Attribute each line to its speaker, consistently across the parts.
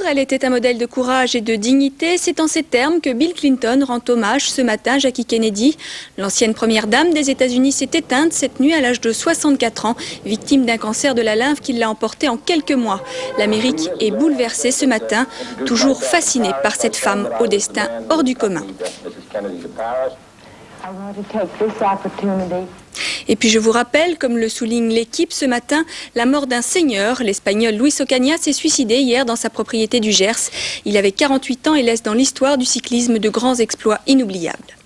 Speaker 1: elle était un modèle de courage et de dignité. C'est en ces termes que Bill Clinton rend hommage ce matin à Jackie Kennedy. L'ancienne première dame des États-Unis s'est éteinte cette nuit à l'âge de 64 ans, victime d'un cancer de la lymphe qui l'a emportée en quelques mois. L'Amérique est bouleversée ce matin, toujours fascinée par cette femme au destin hors du commun. Et puis je vous rappelle, comme le souligne l'équipe ce matin, la mort d'un seigneur. L'Espagnol Luis Ocaña s'est suicidé hier dans sa propriété du Gers. Il avait 48 ans et laisse dans l'histoire du cyclisme de grands exploits inoubliables.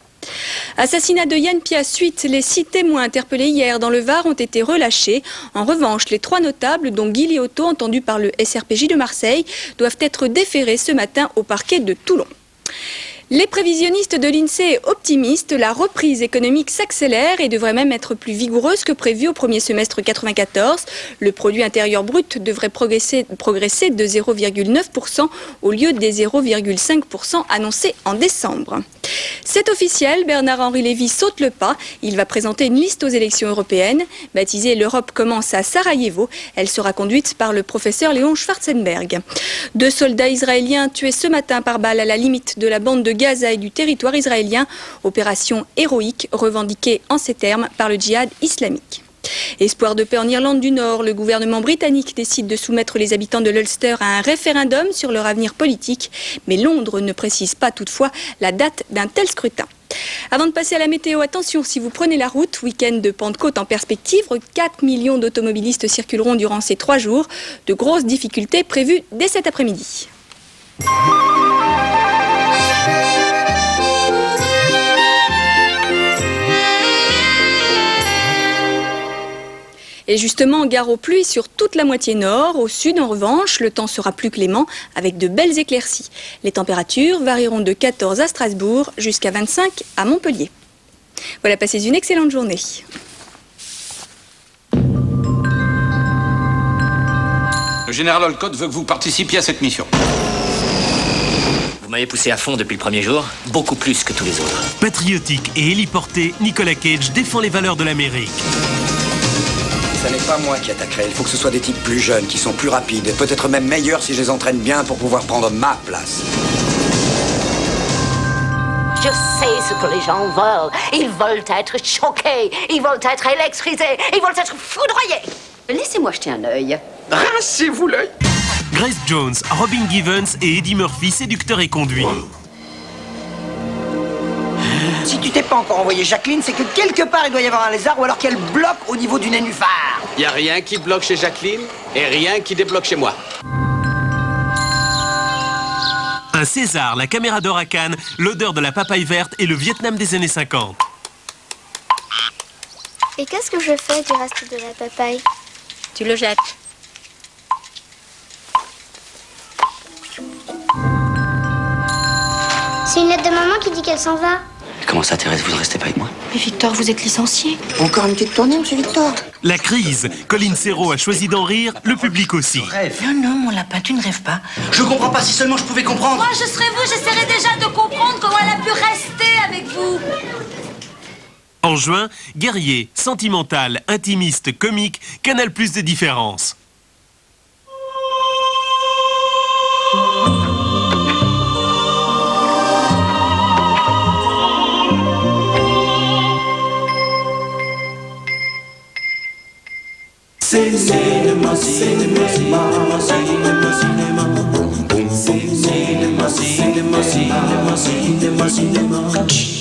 Speaker 1: Assassinat de Yann Piat suite, les 6 témoins interpellés hier dans le Var ont été relâchés. En revanche, les 3 notables, dont Guy Liotto, entendus par le SRPJ de Marseille, doivent être déférés ce matin au parquet de Toulon. Les prévisionnistes de l'INSEE optimistes, la reprise économique s'accélère et devrait même être plus vigoureuse que prévu au premier semestre 94. Le produit intérieur brut devrait progresser de 0,9% au lieu des 0,5% annoncés en décembre. C'est officiel, Bernard-Henri Lévy saute le pas. Il va présenter une liste aux élections européennes. Baptisée « L'Europe commence à Sarajevo », elle sera conduite par le professeur Léon Schwarzenberg. 2 soldats israéliens tués ce matin par balle à la limite de la bande de Gaza et du territoire israélien. Opération héroïque revendiquée en ces termes par le djihad islamique. Espoir de paix en Irlande du Nord, le gouvernement britannique décide de soumettre les habitants de l'Ulster à un référendum sur leur avenir politique. Mais Londres ne précise pas toutefois la date d'un tel scrutin. Avant de passer à la météo, attention, si vous prenez la route, week-end de Pentecôte en perspective, 4 millions d'automobilistes circuleront durant ces 3 jours. De grosses difficultés prévues dès cet après-midi. Et justement, gare aux pluies sur toute la moitié nord. Au sud, en revanche, le temps sera plus clément avec de belles éclaircies. Les températures varieront de 14 à Strasbourg jusqu'à 25 à Montpellier. Voilà, passez une excellente journée.
Speaker 2: Le général Olcott veut que vous participiez à cette mission.
Speaker 3: Vous m'avez poussé à fond depuis le premier jour, beaucoup plus que tous les autres.
Speaker 4: Patriotique et héliporté, Nicolas Cage défend les valeurs de l'Amérique.
Speaker 5: Ce n'est pas moi qui attaquerai, il faut que ce soit des types plus jeunes, qui sont plus rapides, peut-être même meilleurs si je les entraîne bien pour pouvoir prendre ma place.
Speaker 6: Je sais ce que les gens veulent. Ils veulent être choqués, ils veulent être électrisés, ils veulent être foudroyés. Laissez-moi jeter un œil.
Speaker 5: Rincez-vous l'œil.
Speaker 4: Grace Jones, Robin Givens et Eddie Murphy, séducteurs et conduits.
Speaker 7: Si tu t'es pas encore envoyé Jacqueline, c'est que quelque part il doit y avoir un lézard ou alors qu'elle bloque au niveau du nénuphar.
Speaker 8: Y a rien qui bloque chez Jacqueline et rien qui débloque chez moi.
Speaker 4: Un César, la caméra d'or à Cannes, l'odeur de la papaye verte et le Vietnam des années 50.
Speaker 9: Et qu'est-ce que je fais du reste de la papaye?
Speaker 6: Tu le jettes.
Speaker 9: C'est une lettre de maman qui dit qu'elle s'en va.
Speaker 3: Comment ça, Thérèse, vous ne restez pas avec moi?
Speaker 6: Mais Victor, vous êtes licencié.
Speaker 7: Encore une petite tournée, monsieur Victor?
Speaker 4: La crise. Colin Serrault a choisi d'en rire, le public aussi.
Speaker 7: Non, non, mon lapin, tu ne rêves pas. Je comprends pas, si seulement je pouvais comprendre.
Speaker 6: Moi, je serais vous, j'essaierais déjà de comprendre comment elle a pu rester avec vous.
Speaker 4: En juin, guerrier, sentimental, intimiste, comique, Canal+ de différence.
Speaker 10: Cinéma, cinéma, cinéma, cinéma, cinéma, boum boum boum, cinéma, cinéma, cinéma, cinéma, cinéma.